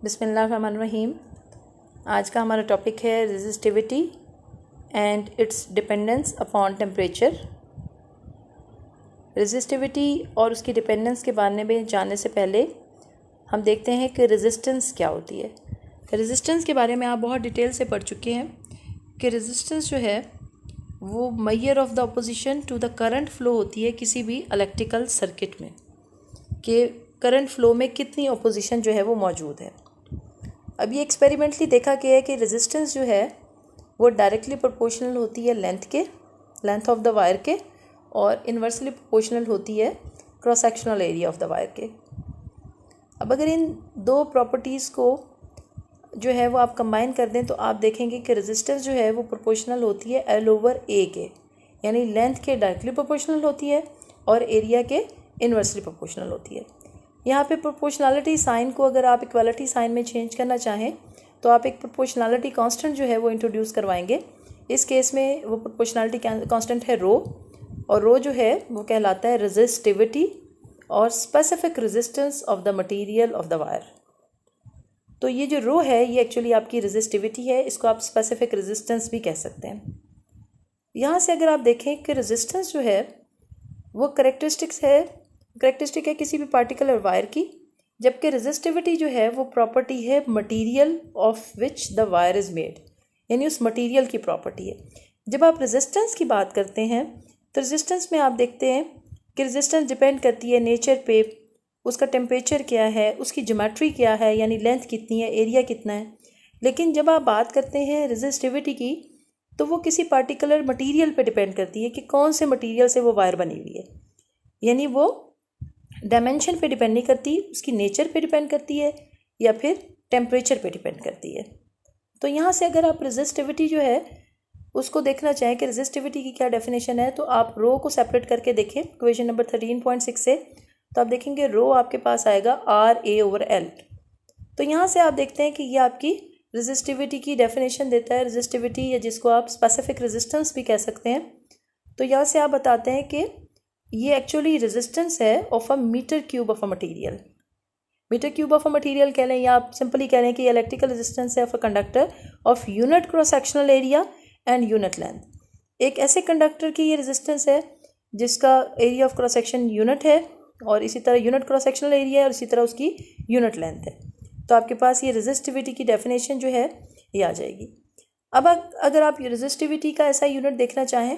बिस्मिल्लाहिर्रहमानिर्रहीम। आज का हमारा टॉपिक है resistivity and it's dependence upon temperature. Resistivity और उसकी डिपेंडेंस के बारे में जानने से पहले हम देखते हैं कि रेजिस्टेंस क्या होती है। रेजिस्टेंस के बारे में आप बहुत डिटेल से पढ़ चुके हैं कि रेजिस्टेंस जो है वो measure of the opposition to the current flow होती है किसी भी इलेक्ट्रिकल सर्किट में, कि करंट फ्लो में कितनी अपोजिशन जो है वो मौजूद है। अब ये एक्सपेरिमेंटली देखा गया है कि रेजिस्टेंस जो है वो डायरेक्टली प्रोपोर्शनल होती है लेंथ ऑफ द वायर के, और इन्वर्सली प्रोपोर्शनल होती है cross sectional area of the wire के। अब अगर इन दो प्रॉपर्टीज़ को जो है वो आप कंबाइन कर दें तो आप देखेंगे कि रेजिस्टेंस जो है वो प्रोपोर्शनल होती है L/A के, यानी लेंथ के डायरेक्टली प्रोपोर्शनल होती है और एरिया के इन्वर्सली प्रोपोर्शनल होती है। यहाँ पे प्रोपोर्शनलिटी साइन को अगर आप इक्वालिटी साइन में चेंज करना चाहें तो आप एक प्रोपोर्शनलिटी कांस्टेंट जो है वो इंट्रोड्यूस करवाएंगे। इस केस में वो प्रोपोर्शनलिटी कांस्टेंट है रो, और रो जो है वो कहलाता है रेजिस्टिविटी और specific resistance of the material of the wire. तो ये जो रो है ये एक्चुअली आपकी रेजिस्टिविटी है, इसको आप स्पेसिफिक रेजिस्टेंस भी कह सकते हैं। यहाँ से अगर आप देखें कि रेजिस्टेंस जो है वो करेक्टरिस्टिक है किसी भी पार्टिकुलर वायर की, जबकि रेजिस्टिविटी जो है वो प्रॉपर्टी है material of which the wire is made, यानी उस मटेरियल की प्रॉपर्टी है। जब आप रेजिस्टेंस की बात करते हैं तो रेजिस्टेंस में आप देखते हैं कि रेजिस्टेंस डिपेंड करती है नेचर पे, उसका टेम्परेचर क्या है, उसकी ज्योमेट्री क्या है, यानी लेंथ कितनी है, एरिया कितना है। लेकिन जब आप बात करते हैं रेजिस्टिविटी की तो वो किसी पार्टिकुलर मटेरियल पे डिपेंड करती है कि कौन से मटेरियल से वो वायर बनी हुई है, यानी वो डायमेंशन पे डिपेंड नहीं करती, उसकी नेचर पे डिपेंड करती है या फिर टेम्परेचर पे डिपेंड करती है। तो यहाँ से अगर आप रेजिस्टिविटी जो है उसको देखना चाहें कि रेजिस्टिविटी की क्या डेफिनेशन है, तो आप रो को सेपरेट करके देखें इक्वेशन नंबर 13.6 से, तो आप देखेंगे रो आपके पास आएगा RA/L। तो यहाँ से आप देखते हैं कि ये आपकी रेजिस्टिविटी की डेफिनेशन देता है, रेजिस्टिविटी या जिसको आप स्पेसिफिक रेजिस्टेंस भी कह सकते हैं। तो यहाँ से आप बताते हैं कि ये एक्चुअली रेजिस्टेंस है of a metre cube of a material. Metre cube of a material कह लें या आप सिंपली कह लें कि इलेक्ट्रिकल रेजिस्टेंस है of a conductor of unit cross sectional area and unit length. एक ऐसे कंडक्टर की ये रेजिस्टेंस है जिसका area of cross section unit है, और इसी तरह यूनिट क्रॉस सेक्शनल एरिया है, और इसी तरह उसकी यूनिट लेंथ है। तो आपके पास ये रेजिस्टिविटी की डेफिनेशन जो है ये आ जाएगी। अब अगर आप रेजिस्टिविटी का ऐसा यूनिट देखना चाहें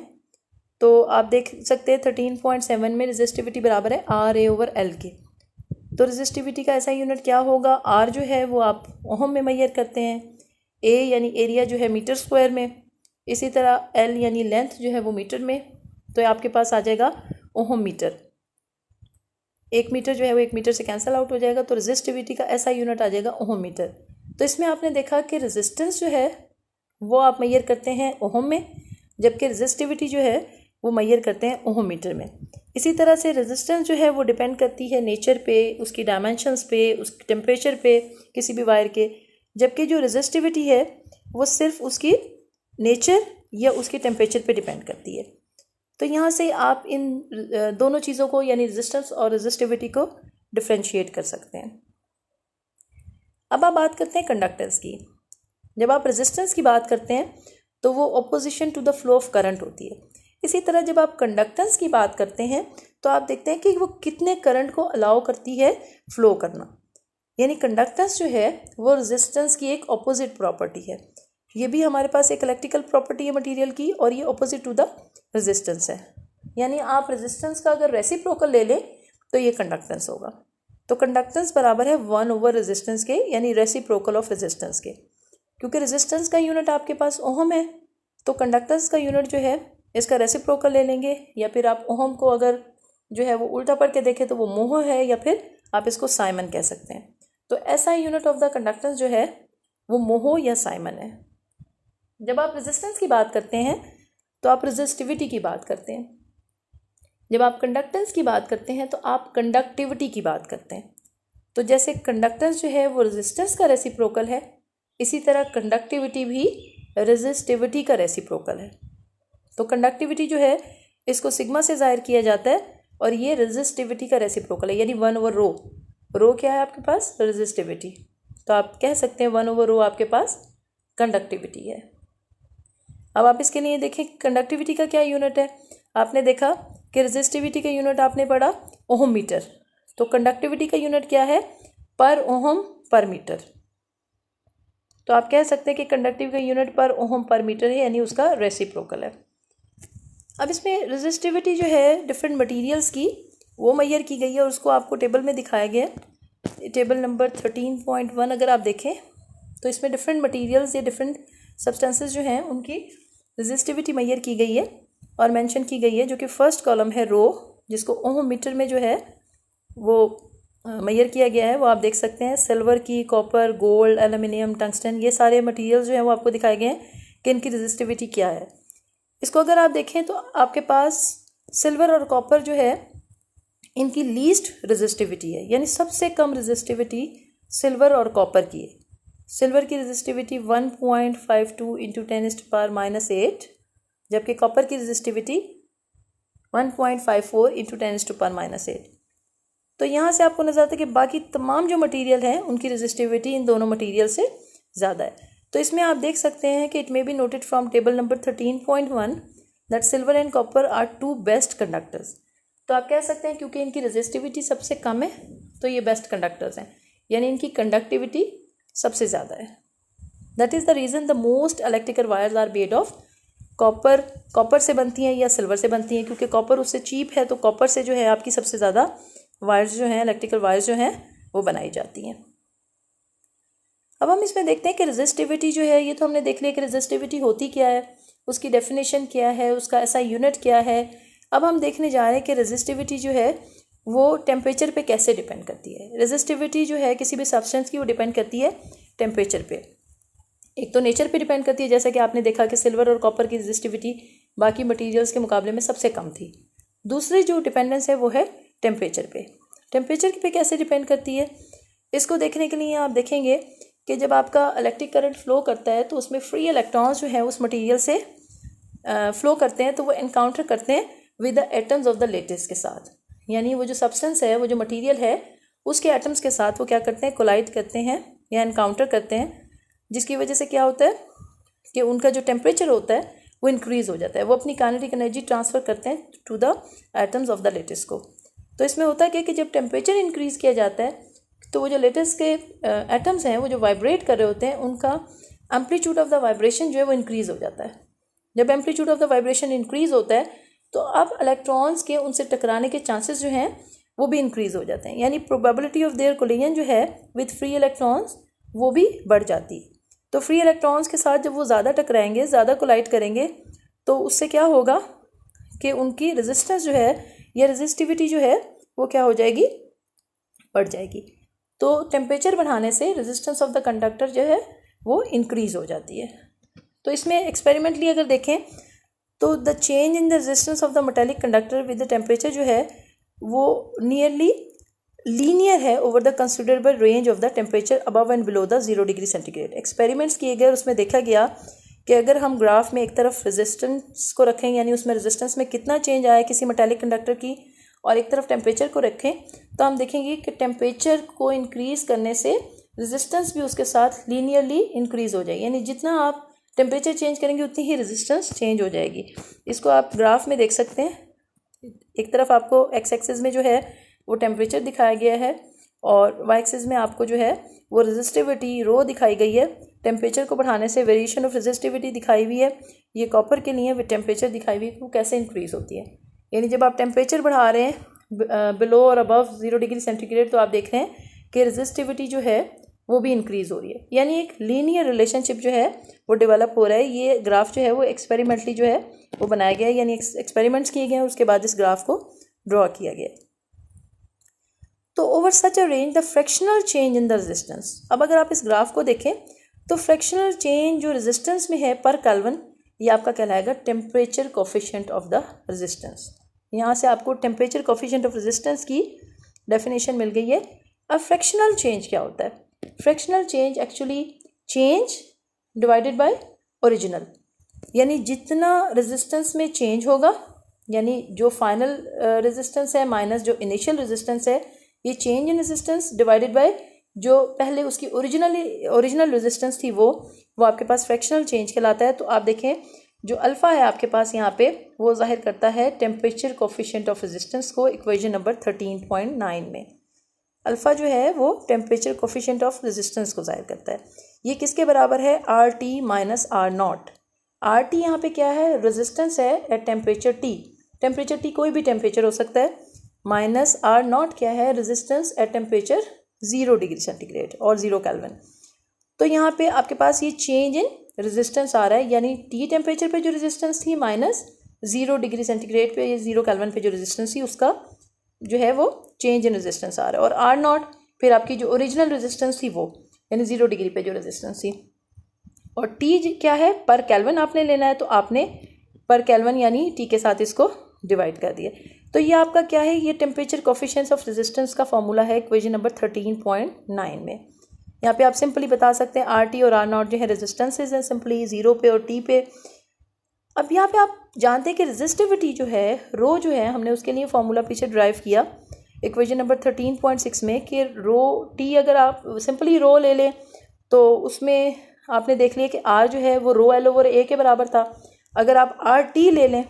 तो आप देख सकते हैं 13.7 में रेजिस्टिविटी बराबर है RA/L के। तो रेजिस्टिविटी का ऐसा यूनिट क्या होगा, R जो है वो आप ओहम में मेजर करते हैं, A यानी एरिया जो है मीटर स्क्वायर में, इसी तरह L यानी लेंथ जो है वो मीटर में। तो आपके पास आ जाएगा ओहम मीटर। 1 मीटर जो है वो 1 मीटर से कैंसिल आउट हो जाएगा, तो रेजिस्टिविटी का ऐसा यूनिट आ जाएगा ओहम मीटर। तो इसमें आपने देखा कि रेजिस्टेंस जो है वो आप मेजर करते हैं ओहम में, जबकि रेजिस्टिविटी जो है वो मेजर करते हैं ओहम मीटर में। इसी तरह से रेजिस्टेंस जो है वो डिपेंड करती है नेचर पे, उसकी डायमेंशंस पे, उसके टेम्परेचर पे किसी भी वायर के, जबकि जो रेजिस्टिविटी है वो सिर्फ उसकी नेचर या उसके टेम्परेचर पे डिपेंड करती है। तो यहाँ से आप इन दोनों चीज़ों को यानी रेजिस्टेंस और रेजिस्टिविटी को डिफ्रेंशिएट कर सकते हैं। अब आप बात करते हैं कंडक्टेंस की। जब आप रेजिस्टेंस की बात करते हैं तो वो opposition to the flow of current होती है। इसी तरह जब आप कंडक्टेंस की बात करते हैं तो आप देखते हैं कि वो कितने करंट को अलाउ करती है फ्लो करना, यानी कंडक्टेंस जो है वो रेजिस्टेंस की एक ऑपोजिट प्रॉपर्टी है। ये भी हमारे पास एक इलेक्ट्रिकल प्रॉपर्टी है मटेरियल की, और ये ऑपोजिट टू द रेजिस्टेंस है। यानी आप रेजिस्टेंस का अगर रेसिप्रोकल ले लें तो ये कंडक्टेंस होगा। तो कंडक्टेंस बराबर है 1 ओवर रेजिस्टेंस के, यानी रेसिप्रोकल ऑफ रेजिस्टेंस के। क्योंकि रेजिस्टेंस का यूनिट आपके पास ओहम है, तो कंडक्टेंस का यूनिट जो है इसका रेसिप्रोकल ले लेंगे, या फिर आप ओहम को अगर जो है वो उल्टा पढ़ के देखें तो वो मोह है, या फिर आप इसको साइमन कह सकते हैं। तो ऐसा यूनिट ऑफ द कंडक्टेंस जो है वो मोह या साइमन है। जब आप रेजिस्टेंस की बात करते हैं तो आप रेजिस्टिविटी की बात करते हैं, जब आप कंडक्टेंस की बात करते हैं तो आप कंडक्टिविटी की बात करते हैं। तो जैसे कंडक्टेंस जो है वो रेजिस्टेंस का रेसिप्रोकल है, इसी तरह कंडक्टिविटी भी रेजिस्टिविटी का रेसिप्रोकल है। तो कंडक्टिविटी जो है इसको सिग्मा से ज़ाहिर किया जाता है, और ये रेजिस्टिविटी का रेसिप्रोकल है, यानी 1/रो। रो क्या है आपके पास, रेजिस्टिविटी। तो आप कह सकते हैं 1/ρ आपके पास कंडक्टिविटी है। अब आप इसके लिए देखें कंडक्टिविटी का क्या यूनिट है। आपने देखा कि रेजिस्टिविटी का यूनिट आपने पढ़ा ओहम मीटर, तो कंडक्टिविटी का यूनिट क्या है, पर ओहम पर मीटर। तो आप कह सकते हैं कि कंडक्टिव का यूनिट पर ओहम पर मीटर है, यानी उसका रेसिप्रोकल है। अब इसमें रेजिस्टिविटी जो है डिफरेंट मटेरियल्स की वो मेजर की गई है और उसको आपको टेबल में दिखाया गया है। टेबल नंबर 13.1 अगर आप देखें तो इसमें डिफरेंट मटेरियल्स या डिफरेंट सब्सटेंसेस जो हैं उनकी रेजिस्टिविटी मेजर की गई है और मेंशन की गई है, जो कि फर्स्ट कॉलम है रो, जिसको ओम मीटर में जो है वो मेजर किया गया है। वो आप देख सकते हैं सिल्वर की, कॉपर, गोल्ड, एल्युमिनियम, टंगस्टन, ये सारे मटेरियल्स जो हैं वो आपको दिखाए गए हैं कि इनकी रेजिस्टिविटी क्या है। इसको अगर आप देखें तो आपके पास सिल्वर और कॉपर जो है इनकी लीस्ट रेजिस्टिविटी है, यानी सबसे कम रेजिस्टिविटी सिल्वर और कॉपर की है। सिल्वर की रेजिस्टिविटी 1.52 इंटू 10⁻⁻8, जबकि कॉपर की रेजिस्टिविटी 1.54 इंटू 10⁻⁻8। तो यहाँ से आपको नजर आता है कि बाकी तमाम जो मटेरियल हैं उनकी रेजिस्टिविटी इन दोनों मटेरियल से ज़्यादा है। तो इसमें आप देख सकते हैं कि it may be noted from table number 13.1 that silver and copper are two best conductors. तो आप कह सकते हैं क्योंकि इनकी रेजिस्टिविटी सबसे कम है तो ये बेस्ट कंडक्टर्स हैं, यानी इनकी कंडक्टिविटी सबसे ज़्यादा है। That is the reason the most electrical wires are made of copper. Copper से बनती हैं या सिल्वर से बनती हैं, क्योंकि कॉपर उससे चीप है, तो कॉपर से जो है आपकी सबसे ज़्यादा वायर्स जो हैं, इलेक्ट्रिकल वायर्स जो हैं वो बनाई जाती हैं। अब हम इसमें देखते हैं कि रेजिस्टिविटी जो है, ये तो हमने देख लिया कि रेजिस्टिविटी होती क्या है, उसकी डेफिनेशन क्या है, उसका ऐसा यूनिट क्या है। अब हम देखने जा रहे हैं कि रेजिस्टिविटी जो है वो टेम्परेचर पे कैसे डिपेंड करती है। रेजिस्टिविटी जो है किसी भी सब्सटेंस की वो डिपेंड करती है टेम्परेचर पे। एक तो नेचर पे डिपेंड करती है, जैसा कि आपने देखा कि सिल्वर और कॉपर की रेजिस्टिविटी बाकी मटेरियल्स के मुकाबले में सबसे कम थी। दूसरी जो डिपेंडेंस है वो है टेम्परेचर पे। टेम्परेचर पे कैसे डिपेंड करती है, इसको देखने के लिए आप देखेंगे कि जब आपका इलेक्ट्रिक करंट फ्लो करता है तो उसमें फ्री इलेक्ट्रॉन्स जो हैं उस मटेरियल से फ्लो करते हैं, तो वो एनकाउंटर करते हैं with the atoms of the lattice के साथ। यानी वो जो सब्सटेंस है, वो जो मटेरियल है, उसके एटम्स के साथ वो क्या करते हैं, कोलाइड करते हैं या एनकाउंटर करते हैं, जिसकी वजह से क्या होता है कि उनका जो टेम्परेचर होता है वो इंक्रीज़ हो जाता है। वो अपनी काइनेटिक एनर्जी ट्रांसफ़र करते हैं to the atoms of the lattice को। तो इसमें होता है कि जब टेम्परेचर इंक्रीज़ किया जाता है तो वो जो लेटिस के एटम्स हैं वो जो वाइब्रेट कर रहे होते हैं, उनका एम्पलीट्यूड ऑफ द वाइब्रेशन जो है वो इंक्रीज़ हो जाता है। जब amplitude of the vibration increase होता है तो अब इलेक्ट्रॉन्स के उनसे टकराने के चांसेस जो हैं वो भी इंक्रीज़ हो जाते हैं, यानी प्रोबेबिलिटी ऑफ देयर कोलिजन जो है विद फ्री इलेक्ट्रॉन्स वो भी बढ़ जाती है। तो फ्री इलेक्ट्रॉन्स के साथ जब वो ज़्यादा टकराएंगे, ज़्यादा कोलाइड करेंगे, तो उससे क्या होगा कि उनकी रेजिस्टेंस जो है या रेजिस्टिविटी जो है वो क्या हो जाएगी, बढ़ जाएगी। तो टेम्परेचर बढ़ाने से रेजिस्टेंस ऑफ द कंडक्टर जो है वो इंक्रीज़ हो जाती है। तो इसमें एक्सपेरिमेंटली अगर देखें तो the change in the resistance of the metallic conductor with the temperature जो है वो नियरली लीनियर है over the considerable range of the temperature above and below the 0 degree centigrade. Experiments किए गए, उसमें देखा गया कि अगर हम ग्राफ में एक तरफ रेजिस्टेंस को रखें, यानी उसमें रेजिस्टेंस में कितना चेंज आया किसी मेटेलिक कंडक्टर की, और एक तरफ टेम्परेचर को रखें, तो हम देखेंगे कि टेम्परेचर को इंक्रीज़ करने से रेजिस्टेंस भी उसके साथ लीनियरली इंक्रीज़ हो जाएगी, यानी जितना आप टेम्परेचर चेंज करेंगे उतनी ही रेजिस्टेंस चेंज हो जाएगी। इसको आप ग्राफ में देख सकते हैं। एक तरफ आपको एक्स एक्सिस में जो है वो टेम्परेचर दिखाया गया है और वाई एक्सिस में आपको जो है वो रेजिस्टिविटी रो दिखाई गई है। टेम्परेचर को बढ़ाने से वेरिएशन ऑफ रेजिस्टिविटी दिखाई हुई है। ये कॉपर के लिए विद टेम्परेचर दिखाई हुई है वो कैसे इंक्रीज़ होती है। यानी जब आप टेम्परेचर बढ़ा रहे हैं बिलो और अबव 0 डिग्री सेंटीग्रेड, तो आप देख रहे हैं कि रेजिस्टिविटी जो है वो भी इंक्रीज़ हो रही है, यानी एक लीनियर रिलेशनशिप जो है वो डेवलप हो रहा है। ये ग्राफ जो है वो एक्सपेरिमेंटली जो है वो बनाया गया है, यानी एक्सपेरिमेंट्स किए गए हैं, उसके बाद इस ग्राफ को ड्रॉ किया गया है। तो over such a range the fractional change in the resistance. अब अगर आप इस ग्राफ को देखें तो फ्रैक्शनल चेंज जो रेजिस्टेंस में है पर केल्विन, ये आपका कहलाएगा temperature coefficient of the resistance. यहाँ से आपको टेम्परेचर कोफिशिएंट ऑफ रेजिस्टेंस की डेफिनेशन मिल गई है। अब फ्रैक्शनल चेंज क्या होता है? Fractional change actually change divided by original, यानी जितना रेजिस्टेंस में चेंज होगा, यानी जो फाइनल रेजिस्टेंस है माइनस जो इनिशियल रेजिस्टेंस है, ये change in resistance divided by जो पहले उसकी ओरिजिनल रेजिस्टेंस थी वो आपके पास फ्रैक्शनल चेंज कहलाता है। तो आप देखें जो अल्फ़ा है आपके पास यहाँ पे वो जाहिर करता है टेम्परेचर कोफिशिएंट ऑफ रेजिस्टेंस को इक्वेशन नंबर 13.9 में। अल्फ़ा जो है वो टेम्परेचर कोफिशिएंट ऑफ रेजिस्टेंस को जाहिर करता है। ये किसके बराबर है? R T minus R naught. R T यहाँ पे क्या है? रेजिस्टेंस है at temperature T. Temperature T कोई भी टेम्परेचर हो सकता है। माइनस आर नॉट क्या है? Resistance at temperature 0 degree centigrade और 0 केल्विन। तो यहाँ पे आपके पास ये चेंज इन रेजिस्टेंस आ रहा है, यानी टी टेम्परेचर पे जो रेजिस्टेंस थी माइनस 0 डिग्री सेंटीग्रेड पे या 0 केल्विन पे जो रेजिस्टेंस थी उसका जो है वो चेंज इन रेजिस्टेंस आ रहा है। और आर नॉट फिर आपकी जो ओरिजिनल रेजिस्टेंस थी वो यानी 0 डिग्री पे जो रेजिस्टेंस थी। और टी क्या है? पर केल्विन आपने लेना है, तो आपने पर केल्विन यानी टी के साथ इसको डिवाइड कर दिया। तो ये आपका क्या है? ये टेम्परेचर कोफिशिएंट्स ऑफ रेजिस्टेंस का फॉर्मूला है इक्वेशन नंबर 13.9 में। यहाँ पे आप सिंपली बता सकते हैं आर टी और आर नॉट जो है रेजिस्टेंसेज हैं सिंपली 0 पे और टी पे। अब यहाँ पे आप जानते हैं कि रेजिस्टिविटी जो है रो जो है हमने उसके लिए फॉर्मूला पीछे ड्राइव किया इक्वेशन नंबर 13.6 में कि रो टी अगर आप सिंपली रो ले लें तो उसमें आपने देख लिया कि आर जो है वो रो एल ओवर ए के बराबर था। अगर आप आर टी ले लें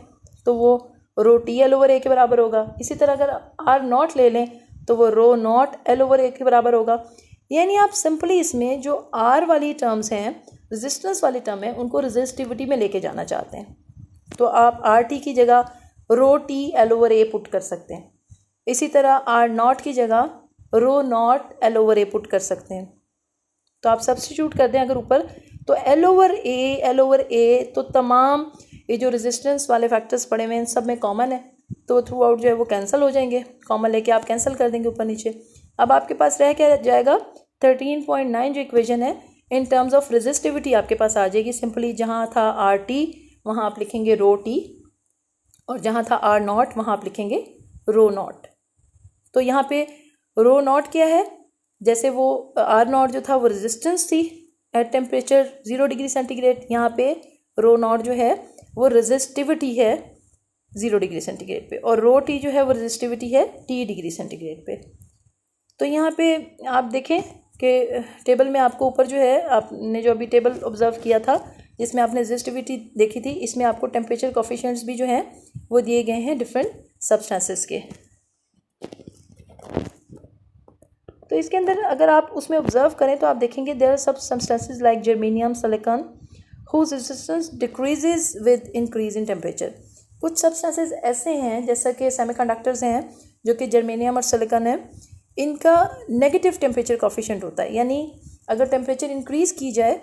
तो वो रो टी एल ओवर ए के बराबर होगा। इसी तरह अगर आर नॉट ले लें तो वो रो नॉट एल ओवर ए के बराबर होगा। यानी आप सिंपली इसमें जो आर वाली टर्म्स हैं रेजिस्टेंस वाली टर्म है उनको रेजिस्टिविटी में लेके जाना चाहते हैं, तो आप आर टी की जगह rho T L over A put कर सकते हैं। इसी तरह आर नॉट की जगह rho naught L over A put कर सकते हैं। तो आप सब्स्टिट्यूट कर दें अगर ऊपर तो एल ओवर ए तो तमाम ये जो रेजिस्टेंस वाले फैक्टर्स पड़े हुए हैं इन सब में कॉमन है, तो थ्रू आउट जो है वो कैंसिल हो जाएंगे। कॉमन लेके आप कैंसिल कर देंगे ऊपर नीचे। अब आपके पास रह क्या जाएगा? 13.9 जो इक्वेशन है इन टर्म्स ऑफ रेजिस्टिविटी आपके पास आ जाएगी। सिंपली जहाँ था आर टी वहाँ आप लिखेंगे रो टी और जहाँ था आर नॉट वहाँ आप लिखेंगे रो नॉट। तो यहाँ पे रो नॉट क्या है? जैसे वो आर नॉट जो था वो रेजिस्टेंस थी एट टेम्परेचर 0 डिग्री सेंटीग्रेड, यहाँ पे रो नॉट जो है वो रेजिस्टिविटी है 0 डिग्री सेंटीग्रेड पे और रो टी जो है वो रेजिस्टिविटी है टी डिग्री सेंटीग्रेड पे। तो यहाँ पे आप देखें कि टेबल में आपको ऊपर जो है आपने जो अभी टेबल ऑब्जर्व किया था जिसमें आपने रेजिस्टिविटी देखी थी, इसमें आपको टेम्परेचर कोफिशिएंट्स भी जो हैं वो दिए गए हैं डिफरेंट सब्सटेंसेस के। तो इसके अंदर अगर आप उसमें ऑब्जर्व करें तो आप देखेंगे देयर आर सब substances like germanium, silicon whose resistance decreases with increase in temperature. कुछ सब्सटेंसेस ऐसे हैं जैसा कि सेमीकंडक्टर्स हैं जो कि जर्मेनियम और सिलिकॉन है, इनका नेगेटिव टेम्परेचर कोफिशिएंट होता है, यानी अगर टेम्परेचर इंक्रीज़ की जाए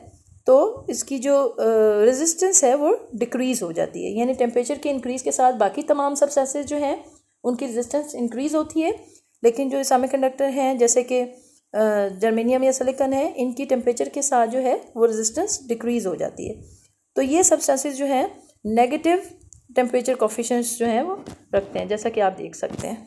तो इसकी जो रेजिस्टेंस है वो डिक्रीज़ हो जाती है। यानी टेम्परेचर के इंक्रीज़ के साथ बाकी तमाम सब्सटेंसेस जो हैं उनकी रेजिस्टेंस इंक्रीज़ होती है, लेकिन जो सेमीकंडक्टर हैं जैसे कि जर्मेनियम या सिलिकॉन है इनकी टेम्परेचर के साथ जो है वो रेजिस्टेंस डिक्रीज़ हो जाती है। तो ये सब्सटेंसेस जो हैं नेगेटिव टेम्परेचर कोफिशिएंट्स जो हैं वो रखते हैं, जैसा कि आप देख सकते हैं।